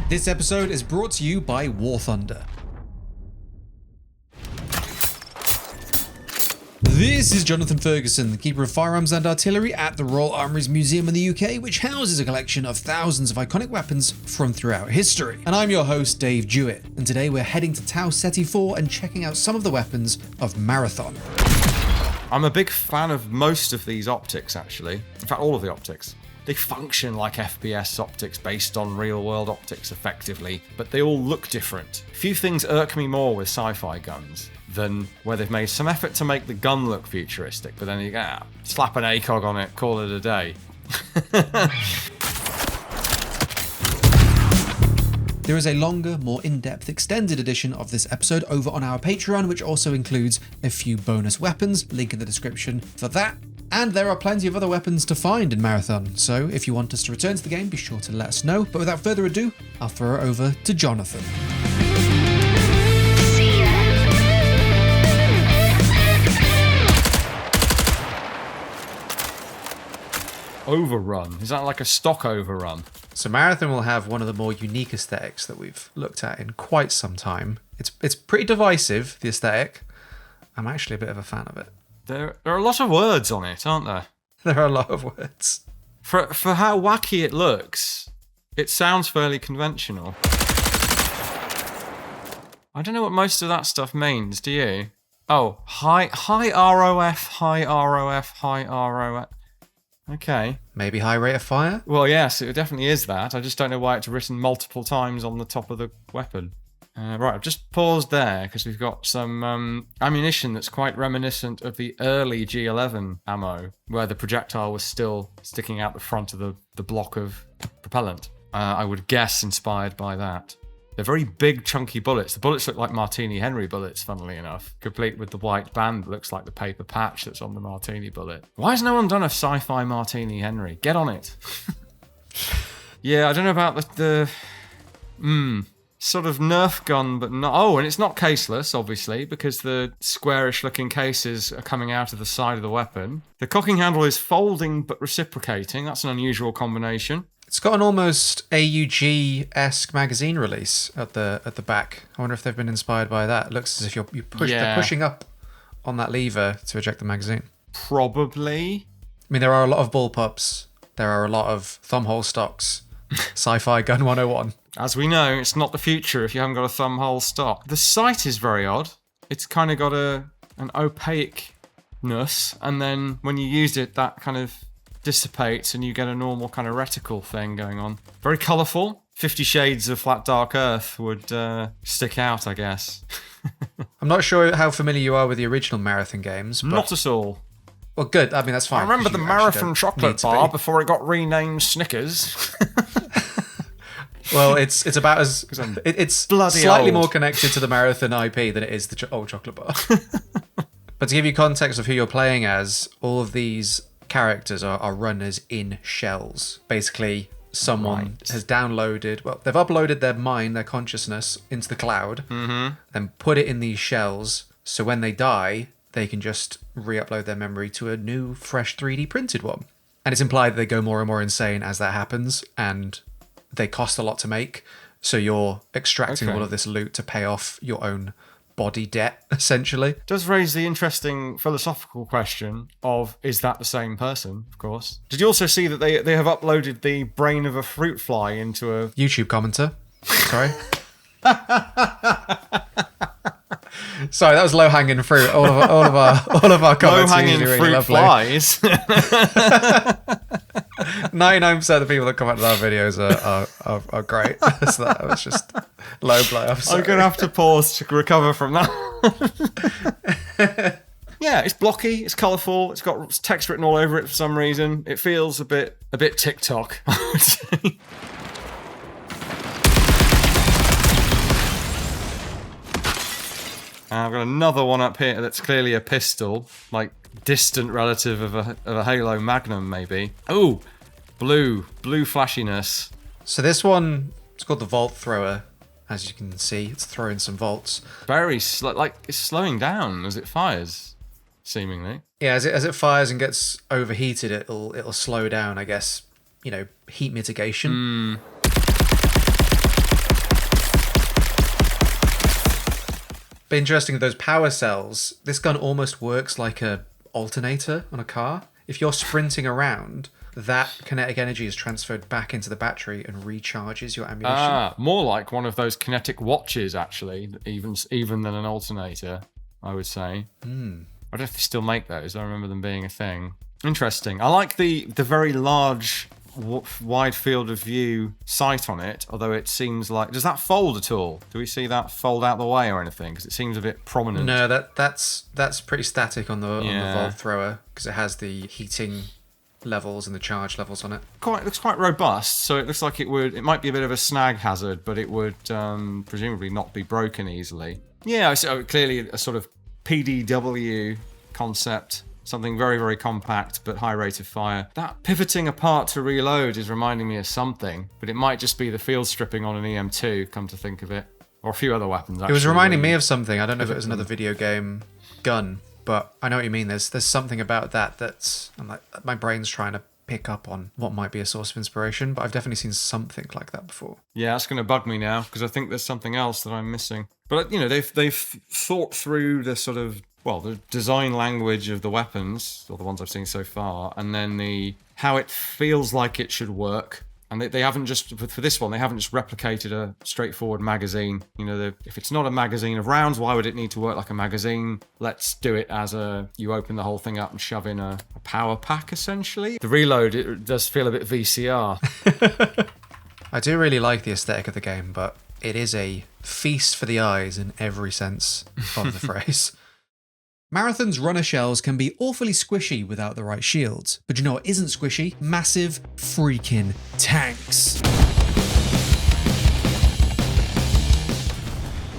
This episode is brought to you by War Thunder. This is Jonathan Ferguson, the Keeper of Firearms and Artillery at the Royal Armouries Museum in the UK, which houses a collection of thousands of iconic weapons from throughout history. And I'm your host, Dave Jewett, and today we're heading to Tau Ceti IV and checking out some of the weapons of Marathon. I'm a big fan of most of these optics, actually. In fact, all of the optics. They function like FPS optics based on real-world optics effectively, but they all look different. Few things irk me more with sci-fi guns than where they've made some effort to make the gun look futuristic, but then you go, slap an ACOG on it, call it a day. There is a longer, more in-depth, extended edition of this episode over on our Patreon, which also includes a few bonus weapons, link in the description for that. And there are plenty of other weapons to find in Marathon, so if you want us to return to the game, be sure to let us know. But without further ado, I'll throw it over to Jonathan. Overrun. Is that like a stock overrun? So Marathon will have one of the more unique aesthetics that we've looked at in quite some time. It's pretty divisive, the aesthetic. I'm actually a bit of a fan of it. There are a lot of words on it, aren't there? There are a lot of words. For how wacky it looks, it sounds fairly conventional. I don't know what most of that stuff means, do you? Oh, high ROF, high ROF, high ROF. Okay. Maybe high rate of fire? Well, yes, it definitely is that. I just don't know why it's written multiple times on the top of the weapon. Right, I've just paused there because we've got some ammunition that's quite reminiscent of the early G11 ammo, where the projectile was still sticking out the front of the block of propellant. I would guess inspired by that. They're very big, chunky bullets. The bullets look like Martini Henry bullets, funnily enough, complete with the white band that looks like the paper patch that's on the Martini bullet. Why has no one done a sci-fi Martini Henry? Get on it. Yeah, I don't know about the sort of Nerf gun, but not. Oh, and it's not caseless, obviously, because the squarish looking cases are coming out of the side of the weapon. The cocking handle is folding but reciprocating. That's an unusual combination. It's got an almost AUG-esque magazine release at the back. I wonder if they've been inspired by that. It looks as if they're pushing up on that lever to eject the magazine. Probably. I mean, there are a lot of bullpups. There are a lot of thumbhole stocks. Sci-fi gun 101. As we know, it's not the future if you haven't got a thumbhole stock. The sight is very odd. It's kind of got an opaqueness, and then when you use it, that kind of dissipates and you get a normal kind of reticle thing going on. Very colourful. 50 Shades of Flat Dark Earth would stick out, I guess. I'm not sure how familiar you are with the original Marathon games. But... Not at all. Well, good. I mean, that's fine. I remember the Marathon chocolate bar before it got renamed Snickers. Well, it's about as... It's slightly old. more connected to the Marathon IP than it is the old chocolate bar. But to give you context of who you're playing as, all of these characters are runners in shells. Basically, someone has downloaded... Well, they've uploaded their consciousness into the cloud, then put it in these shells, so when they die, they can just re-upload their memory to a new, fresh 3D printed one. And it's implied that they go more and more insane as that happens, and they cost a lot to make, so you're extracting all of this loot to pay off your own body debt, essentially. Does raise the interesting philosophical question of, is that the same person, of course? Did you also see that they have uploaded the brain of a fruit fly into a... YouTube commenter. Sorry. Sorry, that was low-hanging fruit. All of our comments are usually really lovely. Flies. 99% of the people that comment on our videos are great. So that was just low blow. I'm going to have to pause to recover from that. Yeah, it's blocky, it's colourful, it's got text written all over it for some reason. It feels a bit TikTok, I would say. I've got another one up here that's clearly a pistol, like distant relative of a Halo Magnum, maybe. Oh, blue flashiness. So this one, it's called the Volt Thrower. As you can see, it's throwing some volts. Very slow, like it's slowing down as it fires, seemingly. Yeah, as it fires and gets overheated, it'll slow down. I guess, heat mitigation. But interesting, those power cells, this gun almost works like a alternator on a car. If you're sprinting around, that kinetic energy is transferred back into the battery and recharges your ammunition. More like one of those kinetic watches, actually, even than an alternator, I would say. I don't know if they still make those. I remember them being a thing. Interesting. I like the very large, wide field of view sight on it, although it seems like... Does that fold at all? Do we see that fold out the way or anything? Because it seems a bit prominent. No, that's pretty static on the Volt Thrower, because it has the heating levels and the charge levels on it. It looks quite robust, so it looks like it might be a bit of a snag hazard, but it would presumably not be broken easily. Yeah, so clearly a sort of PDW concept. Something very, very compact, but high rate of fire. That pivoting apart to reload is reminding me of something, but it might just be the field stripping on an EM2, come to think of it. Or a few other weapons, actually. It was reminding me of something. I don't know if it was another video game gun, but I know what you mean. There's something about that's... I'm like, my brain's trying to pick up on what might be a source of inspiration, but I've definitely seen something like that before. Yeah, that's going to bug me now, because I think there's something else that I'm missing. But, you know, they've thought through the sort of... Well, the design language of the weapons, or the ones I've seen so far, and then how it feels like it should work. And they haven't just, for this one, they haven't just replicated a straightforward magazine. You know, if it's not a magazine of rounds, why would it need to work like a magazine? Let's do it as you open the whole thing up and shove in a power pack, essentially. The reload, it does feel a bit VCR. I do really like the aesthetic of the game, but it is a feast for the eyes in every sense of the phrase. Marathon's runner shells can be awfully squishy without the right shields. But you know what isn't squishy? Massive freaking tanks.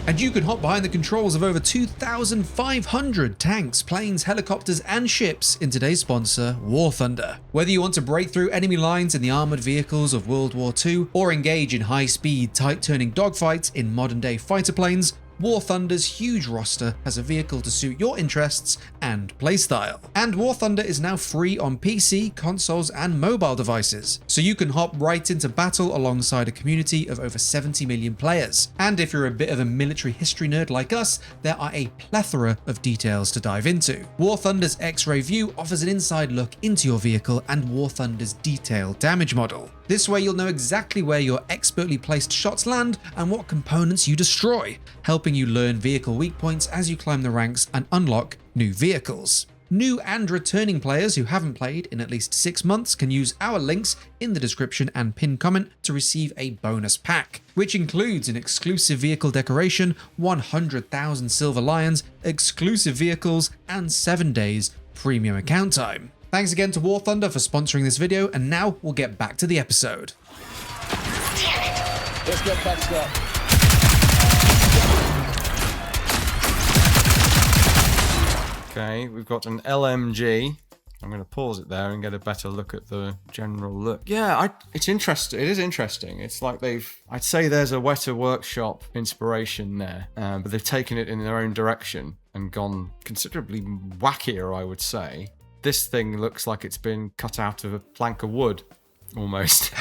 And you can hop behind the controls of over 2,500 tanks, planes, helicopters, and ships in today's sponsor, War Thunder. Whether you want to break through enemy lines in the armoured vehicles of World War II, or engage in high-speed, tight-turning dogfights in modern-day fighter planes, War Thunder's huge roster has a vehicle to suit your interests and playstyle. And War Thunder is now free on PC, consoles, and mobile devices, so you can hop right into battle alongside a community of over 70 million players. And if you're a bit of a military history nerd like us, there are a plethora of details to dive into. War Thunder's X-ray view offers an inside look into your vehicle and War Thunder's detailed damage model. This way you'll know exactly where your expertly placed shots land and what components you destroy, helping you learn vehicle weak points as you climb the ranks and unlock new vehicles. New and returning players who haven't played in at least 6 months can use our links in the description and pinned comment to receive a bonus pack, which includes an exclusive vehicle decoration, 100,000 silver lions, exclusive vehicles, and 7 days premium account time. Thanks again to War Thunder for sponsoring this video, and now we'll get back to the episode. Let's get patched up. Okay, we've got an LMG. I'm going to pause it there and get a better look at the general look. Yeah, it's interesting. It is interesting. It's like I'd say there's a Weta Workshop inspiration there, but they've taken it in their own direction and gone considerably wackier, I would say. This thing looks like it's been cut out of a plank of wood, almost.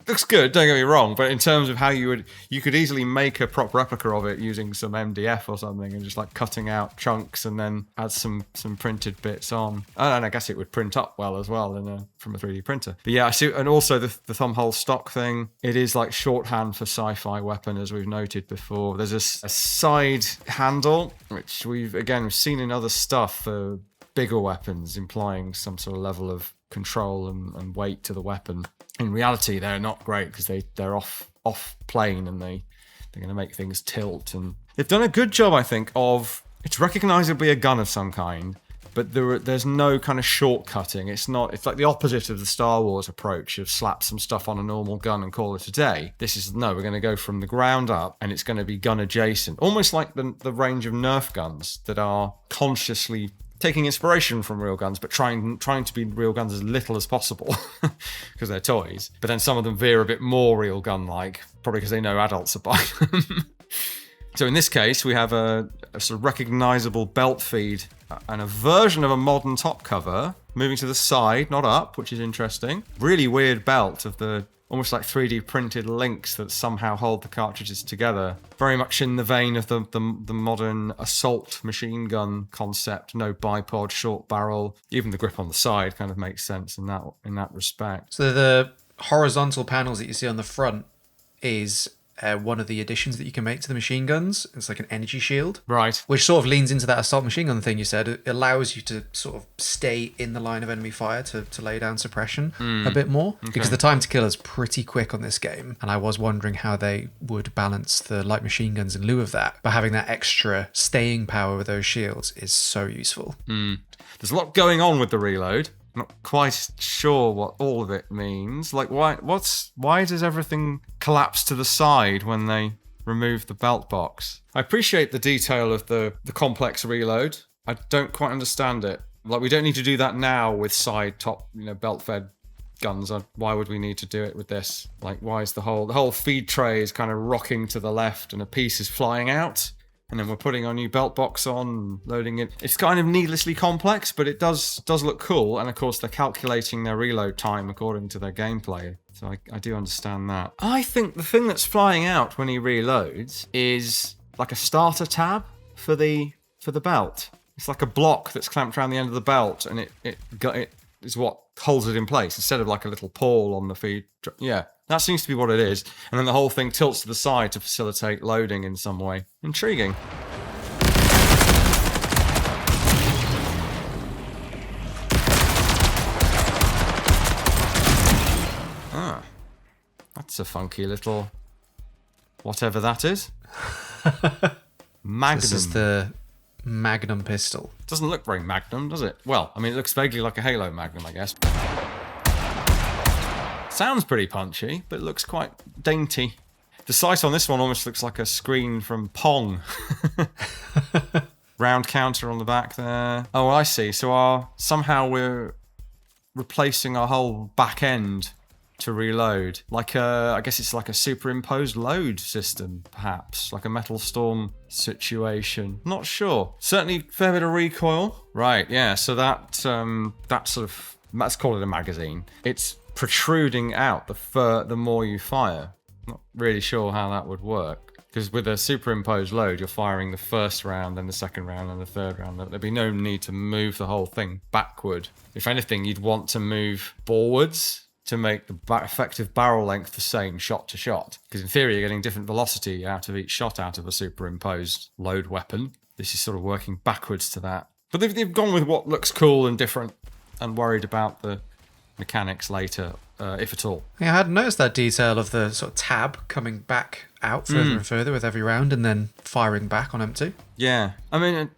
Looks good, don't get me wrong, but in terms of how you could easily make a prop replica of it using some MDF or something and just like cutting out chunks and then add some printed bits on. And I guess it would print up well as well from a 3D printer. But yeah, I see, and also the thumbhole stock thing, it is like shorthand for sci-fi weapon, as we've noted before. There's a side handle, which we've seen in other stuff for bigger weapons, implying some sort of level of control and weight to the weapon. In reality, they're not great because they're off plane and they're going to make things tilt. And they've done a good job, I think, of it's recognizably a gun of some kind, but there's no kind of shortcutting. It's like the opposite of the Star Wars approach of slap some stuff on a normal gun and call it a day. This is, no, we're going to go from the ground up and it's going to be gun adjacent, almost like the range of Nerf guns that are consciously taking inspiration from real guns, but trying to be real guns as little as possible because they're toys. But then some of them veer a bit more real gun-like, probably because they know adults are buying them. So in this case, we have a sort of recognizable belt feed and a version of a modern top cover, moving to the side, not up, which is interesting. Really weird belt of the almost like 3D printed links that somehow hold the cartridges together. Very much in the vein of the modern assault machine gun concept. No bipod, short barrel. Even the grip on the side kind of makes sense in that respect. So the horizontal panels that you see on the front is one of the additions that you can make to the machine guns. It's like an energy shield. Right. Which sort of leans into that assault machine gun thing you said. It allows you to sort of stay in the line of enemy fire to lay down suppression a bit more. Okay. Because the time to kill is pretty quick on this game. And I was wondering how they would balance the light machine guns in lieu of that. But having that extra staying power with those shields is so useful. There's a lot going on with the reload. Not quite sure what all of it means. Like, why does everything collapse to the side when they remove the belt box? I appreciate the detail of the complex reload. I don't quite understand it. Like, we don't need to do that now with side top, belt-fed guns. Why would we need to do it with this? Like, why is the whole feed tray is kind of rocking to the left and a piece is flying out? And then we're putting our new belt box on and loading it. It's kind of needlessly complex, but it does look cool. And of course, they're calculating their reload time according to their gameplay. So I do understand that. I think the thing that's flying out when he reloads is like a starter tab for the belt. It's like a block that's clamped around the end of the belt, and it is what holds it in place instead of like a little pawl on the feed. Yeah. That seems to be what it is. And then the whole thing tilts to the side to facilitate loading in some way. Intriguing. Ah. That's a funky little... whatever that is. Magnum. This is the Magnum pistol. Doesn't look very Magnum, does it? Well, I mean, it looks vaguely like a Halo Magnum, I guess. Sounds pretty punchy, but it looks quite dainty. The sight on this one almost looks like a screen from Pong. Round counter on the back there. Oh, I see. So somehow we're replacing our whole back end to reload. I guess it's like a superimposed load system, perhaps. Like a Metal Storm situation. Not sure. Certainly a fair bit of recoil. Right, yeah. So that sort of... let's call it a magazine. It's protruding out the more you fire. Not really sure how that would work, because with a superimposed load you're firing the first round, then the second round, and the third round. There'd be no need to move the whole thing backward. If anything, you'd want to move forwards to make the effective barrel length the same shot to shot, because in theory you're getting different velocity out of each shot out of a superimposed load weapon. This is sort of working backwards to that, but they've gone with what looks cool and different and worried about the mechanics later, if at all. Yeah, I hadn't noticed that detail of the sort of tab coming back out further and further with every round and then firing back on empty. Yeah. I mean,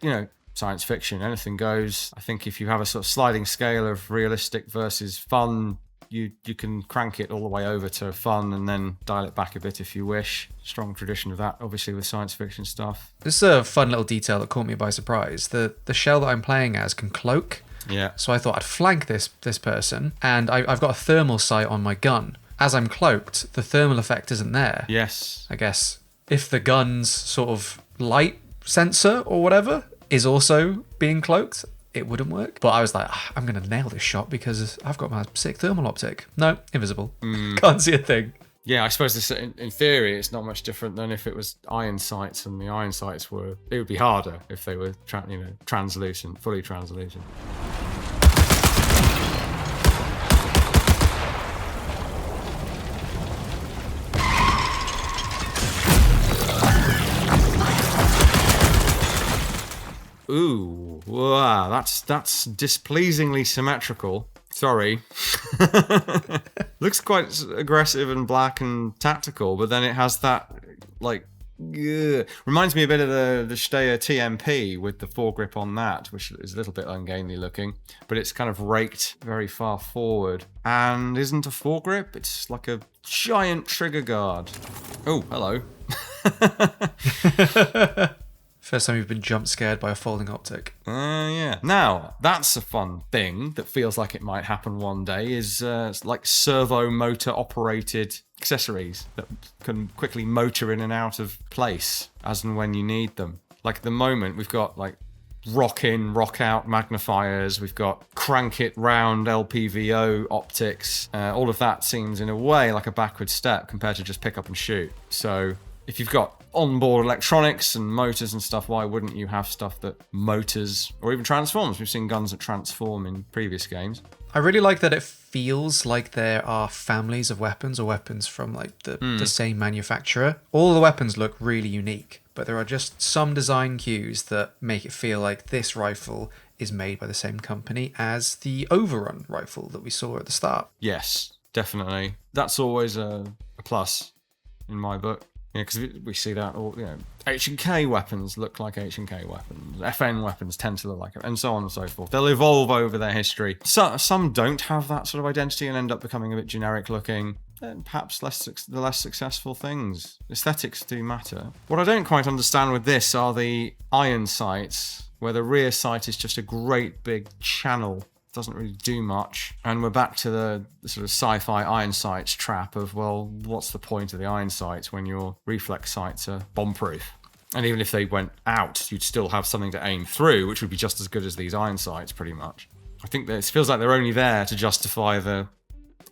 science fiction, anything goes. I think if you have a sort of sliding scale of realistic versus fun, you can crank it all the way over to fun and then dial it back a bit if you wish. Strong tradition of that, obviously, with science fiction stuff. This is a fun little detail that caught me by surprise. The shell that I'm playing as can cloak. Yeah. So I thought I'd flank this person, and I've got a thermal sight on my gun. As I'm cloaked, the thermal effect isn't there. Yes. I guess if the gun's sort of light sensor or whatever is also being cloaked, it wouldn't work. But I was like, I'm going to nail this shot because I've got my sick thermal optic. No, invisible. Can't see a thing. Yeah, I suppose this, in theory, it's not much different than if it was iron sights, and the iron sights it would be harder if they were, translucent, fully translucent. Ooh, wow, that's displeasingly symmetrical. Sorry. Looks quite aggressive and black and tactical, but then it has that, reminds me a bit of the Steyr TMP with the foregrip on that, which is a little bit ungainly looking, but it's kind of raked very far forward. And isn't a foregrip, it's like a giant trigger guard. Oh, hello. First time you've been jump scared by a folding optic. Yeah. Now, that's a fun thing that feels like it might happen one day, is like servo motor operated accessories that can quickly motor in and out of place as and when you need them. Like at the moment, we've got rock in, rock out magnifiers. We've got crank it round LPVO optics. All of that seems in a way like a backward step compared to just pick up and shoot. So if you've got onboard electronics and motors and stuff, why wouldn't you have stuff that motors or even transforms? We've seen guns that transform in previous games. I really like that it feels like there are families of weapons or weapons from like the same manufacturer. All the weapons look really unique, but there are just some design cues that make it feel like this rifle is made by the same company as the Overrun rifle that we saw at the start. Yes, definitely. That's always a plus in my book. Yeah, because we see that all, H&K weapons look like H&K weapons. FN weapons tend to look like it, and so on and so forth. They'll evolve over their history. Some don't have that sort of identity and end up becoming a bit generic looking. And perhaps the less successful things. Aesthetics do matter. What I don't quite understand with this are the iron sights, where the rear sight is just a great big channel. Doesn't really do much. And we're back to the sort of sci-fi iron sights trap of, well, what's the point of the iron sights when your reflex sights are bomb-proof? And even if they went out, you'd still have something to aim through, which would be just as good as these iron sights, pretty much. I think that it feels like they're only there to justify the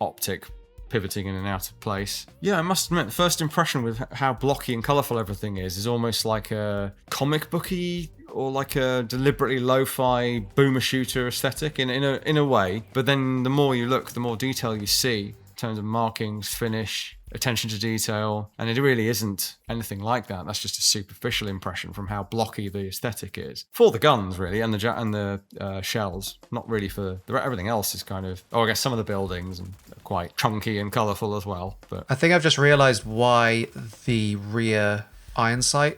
optic pivoting in and out of place. Yeah, I must admit, the first impression with how blocky and colourful everything is almost like a comic booky or like a deliberately lo-fi boomer shooter aesthetic in a way. But then the more you look, the more detail you see in terms of markings, finish, attention to detail, and it really isn't anything like that. That's just a superficial impression from how blocky the aesthetic is for the guns, really, and the shells. Not really for everything else. Is kind of I guess some of the buildings and quite chunky and colourful as well. But I think I've just realised why the rear iron sight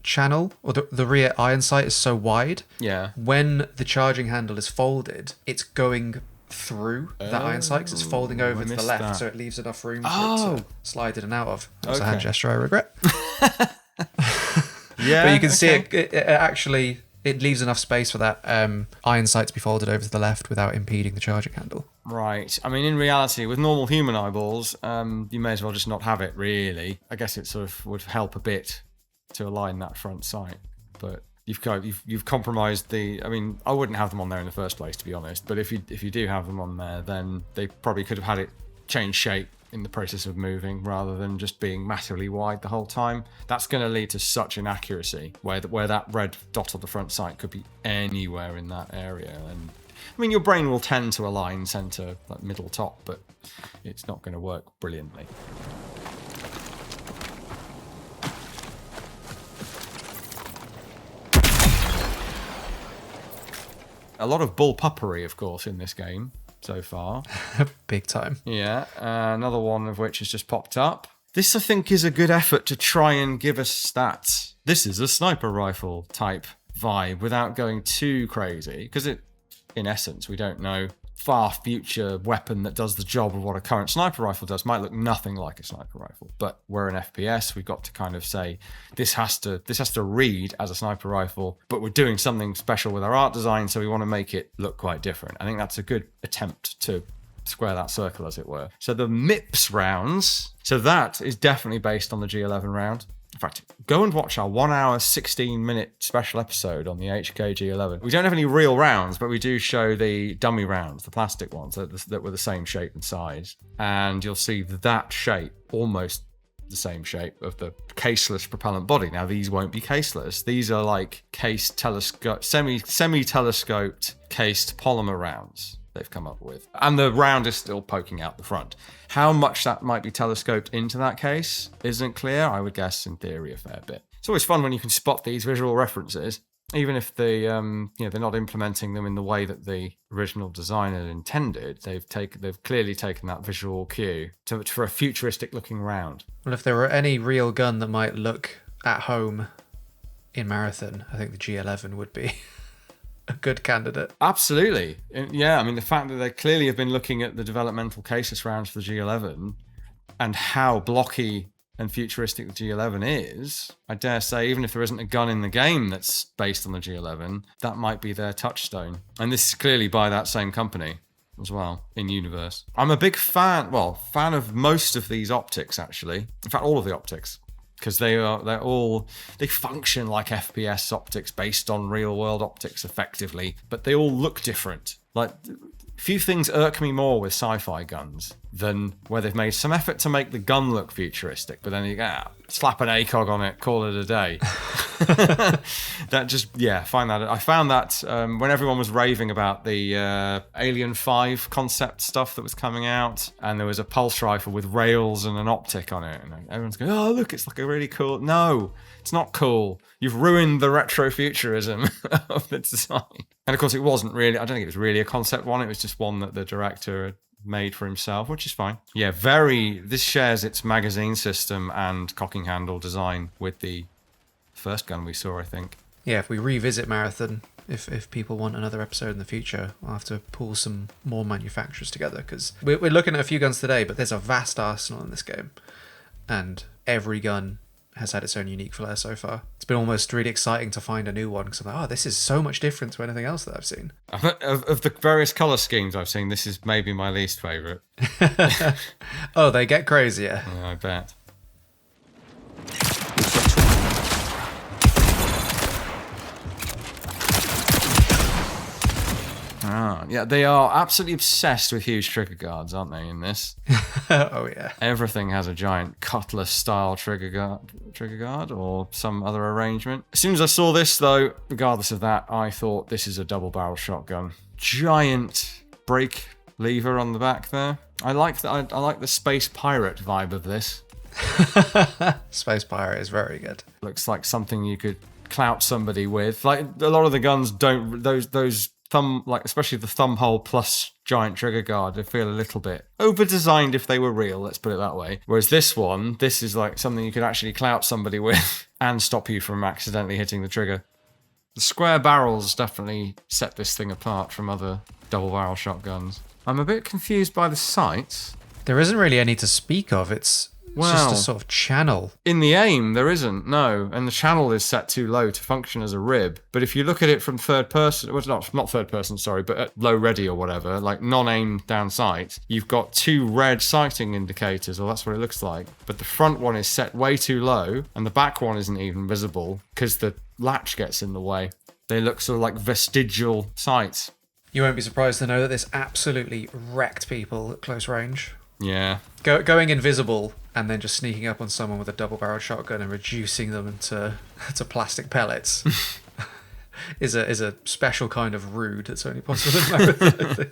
channel or the rear iron sight is so wide. Yeah. When the charging handle is folded, it's going through the iron sight because it's folding over to the left, so it leaves enough room for it to slide in and out of. That's a hand gesture I regret. Yeah, but you can see it actually it leaves enough space for that iron sight to be folded over to the left without impeding the charging handle. Right. I mean, in reality, with normal human eyeballs, you may as well just not have it, really. I guess it sort of would help a bit to align that front sight, but you've compromised the. I mean, I wouldn't have them on there in the first place, to be honest. But if you do have them on there, then they probably could have had it change shape in the process of moving, rather than just being massively wide the whole time. That's going to lead to such inaccuracy, where that red dot on the front sight could be anywhere in that area. And I mean, your brain will tend to align center, like middle top, but it's not going to work brilliantly. A lot of bullpuppery, of course, in this game so far. Big time. Yeah, another one of which has just popped up. This, I think, is a good effort to try and give us that this is a sniper rifle type vibe without going too crazy, because in essence, we don't know. Far future weapon that does the job of what a current sniper rifle does might look nothing like a sniper rifle, but we're an FPS. We've got to kind of say this has to read as a sniper rifle, but we're doing something special with our art design, so we want to make it look quite different. I think that's a good attempt to square that circle, as it were. So the MIPS rounds, so that is definitely based on the G11 round. In fact, go and watch our 1 hour, 16-minute special episode on the HK G11. We don't have any real rounds, but we do show the dummy rounds, the plastic ones that were the same shape and size. And you'll see that shape, almost the same shape of the caseless propellant body. Now, these won't be caseless. These are like semi-telescoped cased polymer rounds they've come up with. And the round is still poking out the front. How much that might be telescoped into that case isn't clear. I would guess, in theory, a fair bit. It's always fun when you can spot these visual references, even if they're not implementing them in the way that the original designer intended. They've clearly taken that visual cue for a futuristic-looking round. Well, if there were any real gun that might look at home in Marathon, I think the G11 would be a good candidate. Absolutely. Yeah, I mean, the fact that they clearly have been looking at the developmental caseless rounds for the G11 and how blocky and futuristic the G11 is, I dare say, even if there isn't a gun in the game that's based on the G11, that might be their touchstone. And this is clearly by that same company as well, in universe. I'm a big fan of most of these optics, actually. In fact, all of the optics. because they function like FPS optics based on real world optics effectively, but they all look different. Like, few things irk me more with sci-fi guns than where they've made some effort to make the gun look futuristic, but then you go, slap an ACOG on it, call it a day. That just, I found that when everyone was raving about the Alien 5 concept stuff that was coming out, and there was a pulse rifle with rails and an optic on it, and everyone's going, oh, look, it's like a really cool... No, it's not cool. You've ruined the retrofuturism of the design. And of course, it wasn't really, I don't think it was really a concept one. It was just one that the director had made for himself, which is fine. Yeah, this shares its magazine system and cocking handle design with the first gun we saw, I think. Yeah, if we revisit Marathon, if people want another episode in the future, I'll have to pull some more manufacturers together, because we're looking at a few guns today, but there's a vast arsenal in this game. And every gun has had its own unique flair so far. It's been almost really exciting to find a new one, because I'm like, oh, this is so much different to anything else that I've seen. Of the various colour schemes I've seen, this is maybe my least favourite. Oh, they get crazier. Yeah, I bet. Yeah, they are absolutely obsessed with huge trigger guards, aren't they, in this? Oh, yeah. Everything has a giant cutlass-style trigger guard or some other arrangement. As soon as I saw this, though, regardless of that, I thought this is a double-barrel shotgun. Giant brake lever on the back there. I like the Space Pirate vibe of this. Space Pirate is very good. Looks like something you could clout somebody with. Like, a lot of the guns don't... Those thumb, like especially the thumb hole plus giant trigger guard, they feel a little bit over-designed if they were real, let's put it that way. Whereas this is like something you could actually clout somebody with and stop you from accidentally hitting the trigger. The square barrels definitely set this thing apart from other double-barrel shotguns. I'm a bit confused by the sights. There isn't really any to speak of. It's just a sort of channel. In the aim, there isn't, no. And the channel is set too low to function as a rib. But if you look at it from third person, well, not third person, sorry, but at low ready or whatever, like non-aim down sight, you've got two red sighting indicators, or that's what it looks like. But the front one is set way too low, and the back one isn't even visible because the latch gets in the way. They look sort of like vestigial sights. You won't be surprised to know that this absolutely wrecked people at close range. Yeah. Going invisible and then just sneaking up on someone with a double-barreled shotgun and reducing them into plastic pellets is a special kind of rude that's only possible in Marathon, I think.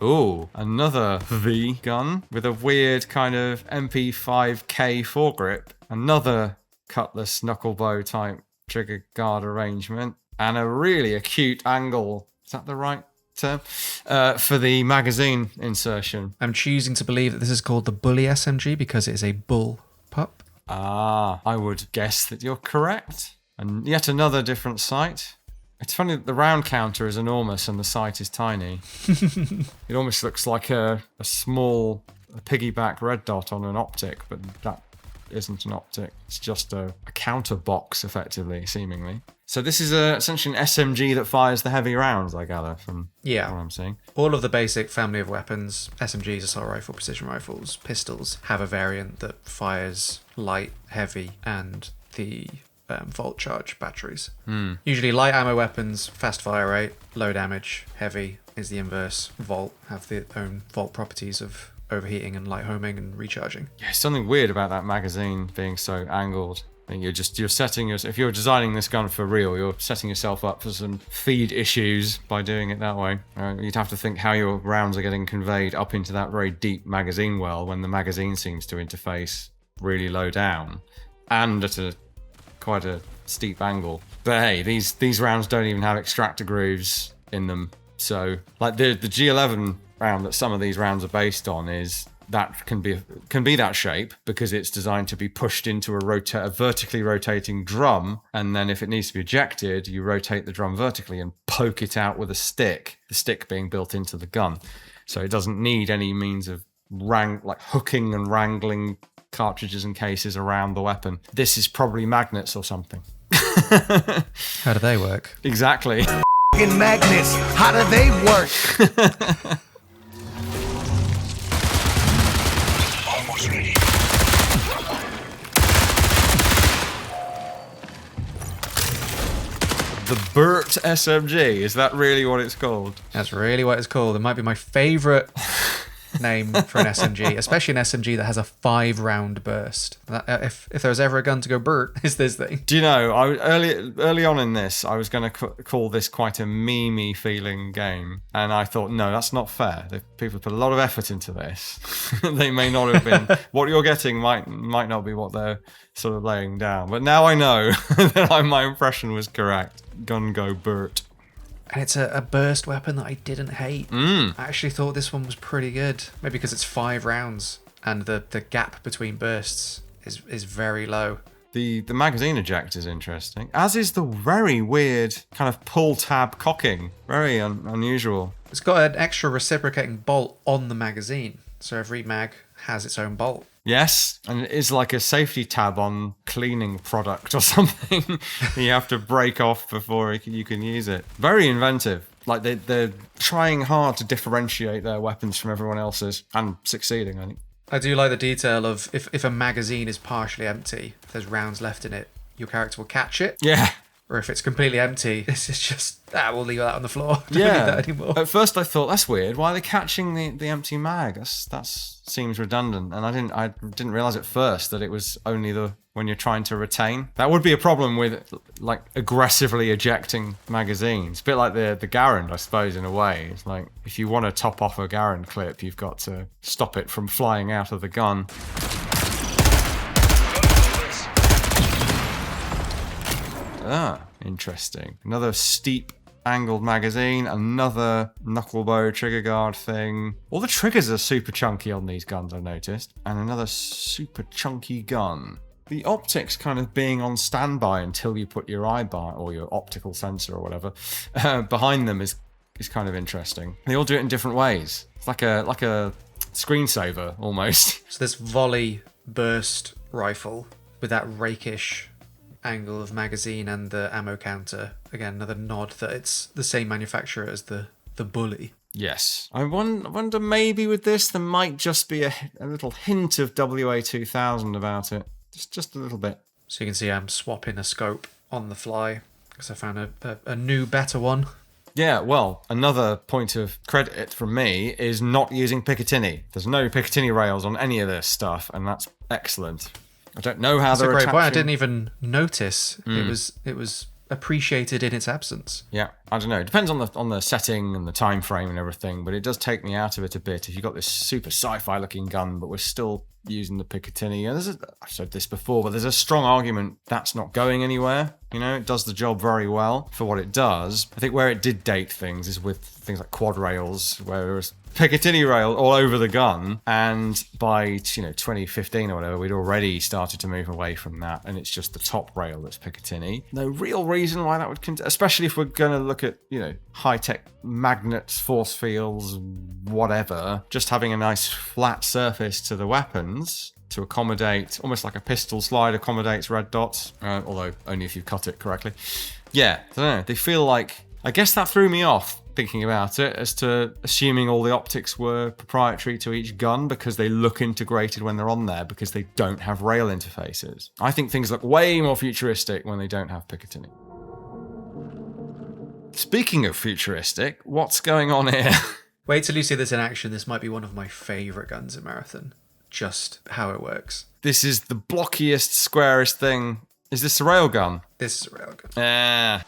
Ooh, another V gun with a weird kind of MP5K foregrip. Another cutlass knuckle bow type trigger guard arrangement. And a really acute angle, is that the right term? For the magazine insertion. I'm choosing to believe that this is called the Bully SMG because it is a bull pup. Ah, I would guess that you're correct. And yet another different sight. It's funny that the round counter is enormous and the sight is tiny. It almost looks like a small piggyback red dot on an optic, but that isn't an optic. It's just a counter box, effectively, seemingly. So this is essentially an SMG that fires the heavy rounds, I gather, from what I'm seeing. All of the basic family of weapons, SMGs, assault rifle, precision rifles, pistols, have a variant that fires light, heavy, and the volt charge batteries. Usually light ammo weapons, fast fire rate, low damage. Heavy is the inverse. Volt have their own volt properties of overheating and light homing and recharging. Yeah, something weird about that magazine being so angled. I think you're setting if you're designing this gun for real, you're setting yourself up for some feed issues by doing it that way. You'd have to think how your rounds are getting conveyed up into that very deep magazine well when the magazine seems to interface really low down and at quite a steep angle. But hey, these rounds don't even have extractor grooves in them. So like the G11 round that some of these rounds are based on is that can be that shape because it's designed to be pushed into a vertically rotating drum, and then if it needs to be ejected, you rotate the drum vertically and poke it out with a stick, the stick being built into the gun. So it doesn't need any means of hooking and wrangling cartridges and cases around the weapon. This is probably magnets or something. How do they work? Exactly. Fucking magnets, how do they work? Almost ready. The BRRT SMG, is that really what it's called? That's really what it's called. It might be my favourite name for an SMG, especially an SMG that has a 5-round burst. If there was ever a gun to go BRRT, it's this thing. Do you know, early on in this, I was going to call this quite a memey feeling game, and I thought, no, that's not fair. People put a lot of effort into this. They may not have been. What you're getting might not be what they're sort of laying down. But now I know that my impression was correct. Gun go BRRT. And it's a burst weapon that I didn't hate. I actually thought this one was pretty good. Maybe because it's 5 rounds and the gap between bursts is very low. The magazine eject is interesting, as is the very weird kind of pull tab cocking. Very unusual. It's got an extra reciprocating bolt on the magazine, so every mag has its own bolt. Yes, and it is like a safety tab on cleaning product or something. You have to break off before you can use it. Very inventive. Like they're trying hard to differentiate their weapons from everyone else's, and succeeding, I think. I do like the detail of if a magazine is partially empty, if there's rounds left in it, your character will catch it. Yeah. Or if it's completely empty, it's just, we'll leave that on the floor. Don't Yeah. need that anymore. At first I thought, that's weird. Why are they catching the empty mag? That seems redundant. And I didn't realize at first that it was only when you're trying to retain. That would be a problem with like aggressively ejecting magazines. A bit like the Garand, I suppose, in a way. It's like if you want to top off a Garand clip, you've got to stop it from flying out of the gun. Ah, interesting. Another steep angled magazine, another knucklebow trigger guard thing. All the triggers are super chunky on these guns, I've noticed. And another super chunky gun. The optics kind of being on standby until you put your eye bar or your optical sensor or whatever behind them is kind of interesting. They all do it in different ways. It's like a screensaver almost. So this Volley burst rifle with that rakish angle of magazine and the ammo counter. Again, another nod that it's the same manufacturer as the Bully. Yes. I wonder maybe with this there might just be a little hint of WA2000 about it. Just a little bit. So you can see I'm swapping a scope on the fly because I found a new, better one. Yeah, well, another point of credit from me is not using Picatinny. There's no Picatinny rails on any of this stuff, and that's excellent. I don't know how That's a they're great attaching... point. I didn't even notice. It was appreciated in its absence. Yeah, I don't know. It depends on the setting and the time frame and everything, but it does take me out of it a bit. If you've got this super sci-fi looking gun, but we're still using the Picatinny, I've said this before, but there's a strong argument that's not going anywhere. You know, it does the job very well for what it does. I think where it did date things is with things like quad rails, where there was Picatinny rail all over the gun, and by 2015 or whatever, we'd already started to move away from that, and it's just the top rail that's Picatinny. No real reason why that would especially if we're going to look at high-tech magnets, force fields, whatever. Just having a nice flat surface to the weapons to accommodate, almost like a pistol slide accommodates red dots, although only if you cut it correctly. Yeah, I don't know. They feel like, I guess that threw me off thinking about it, as to assuming all the optics were proprietary to each gun because they look integrated when they're on there because they don't have rail interfaces. I think things look way more futuristic when they don't have Picatinny. Speaking of futuristic, what's going on here? Wait till you see this in action. This might be one of my favourite guns in Marathon. Just how it works. This is the blockiest, squarest thing. Is this a railgun? This is a railgun.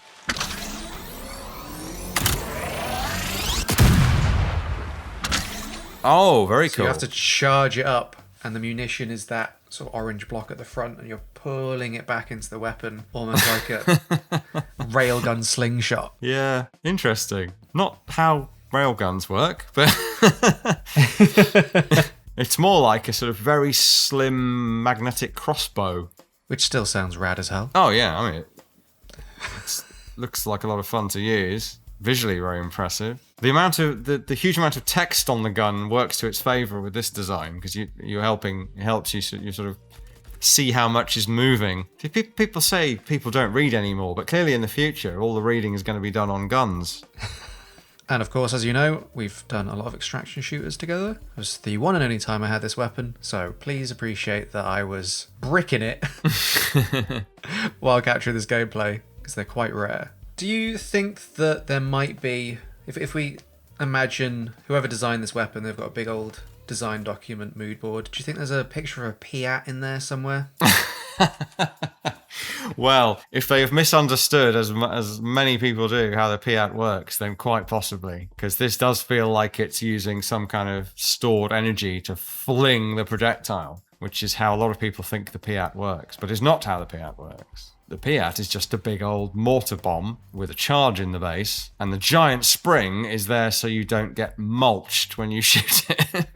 Oh, very cool. So you have to charge it up, and the munition is that sort of orange block at the front, and you're pulling it back into the weapon, almost like a railgun slingshot. Yeah, interesting. Not how railguns work, but it's more like a sort of very slim magnetic crossbow. Which still sounds rad as hell. Oh, yeah, I mean, it looks like a lot of fun to use. Visually very impressive. The huge amount of text on the gun works to its favor with this design because it helps you sort of see how much is moving. People say people don't read anymore, but clearly in the future, all the reading is going to be done on guns. And of course, as you know, we've done a lot of extraction shooters together. It was the one and only time I had this weapon, so please appreciate that I was bricking it while capturing this gameplay, because they're quite rare. Do you think that there might be, if we imagine whoever designed this weapon, they've got a big old design document mood board, do you think there's a picture of a Piat in there somewhere? Well, if they have misunderstood, as many people do, how the Piat works, then quite possibly, because this does feel like it's using some kind of stored energy to fling the projectile, which is how a lot of people think the Piat works, but it's not how the Piat works. The Piat is just a big old mortar bomb with a charge in the base, and the giant spring is there so you don't get mulched when you shoot it,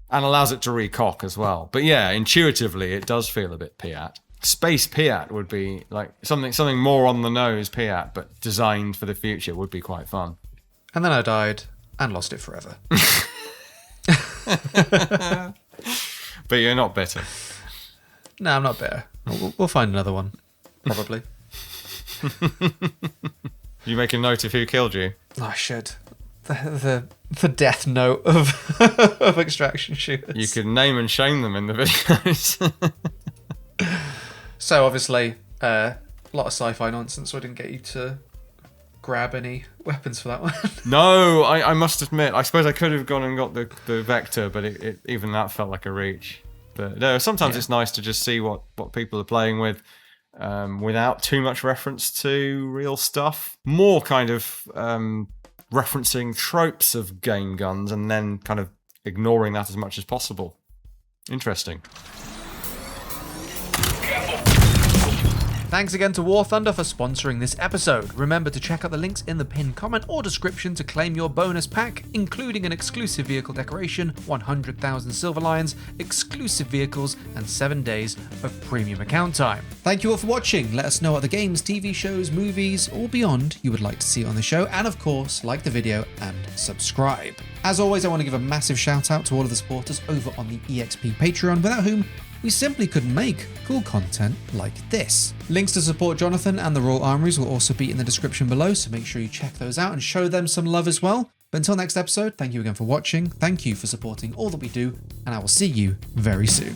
and allows it to recock as well. But yeah, intuitively, it does feel a bit Piat. Space Piat would be like something more on the nose Piat, but designed for the future would be quite fun. And then I died and lost it forever. But you're not bitter. No, I'm not bitter. We'll find another one, probably. You make a note of who killed you? I should. The death note of of extraction shooters. You could name and shame them in the videos. So obviously, a lot of sci-fi nonsense, so I didn't get you to grab any weapons for that one. No, I must admit, I suppose I could have gone and got the Vector, but it even that felt like a reach. But no, sometimes it's nice to just see what people are playing with without too much reference to real stuff. More kind of referencing tropes of game guns and then kind of ignoring that as much as possible. Interesting. Thanks again to War Thunder for sponsoring this episode. Remember to check out the links in the pinned comment or description to claim your bonus pack, including an exclusive vehicle decoration, 100,000 Silver Lions, exclusive vehicles, and 7 days of premium account time. Thank you all for watching. Let us know other games, TV shows, movies, or beyond you would like to see on the show, and of course, like the video and subscribe. As always, I want to give a massive shout out to all of the supporters over on the EXP Patreon, without whom we simply couldn't make cool content like this. Links to support Jonathan and the Royal Armouries will also be in the description below, so make sure you check those out and show them some love as well. But until next episode, thank you again for watching, thank you for supporting all that we do, and I will see you very soon.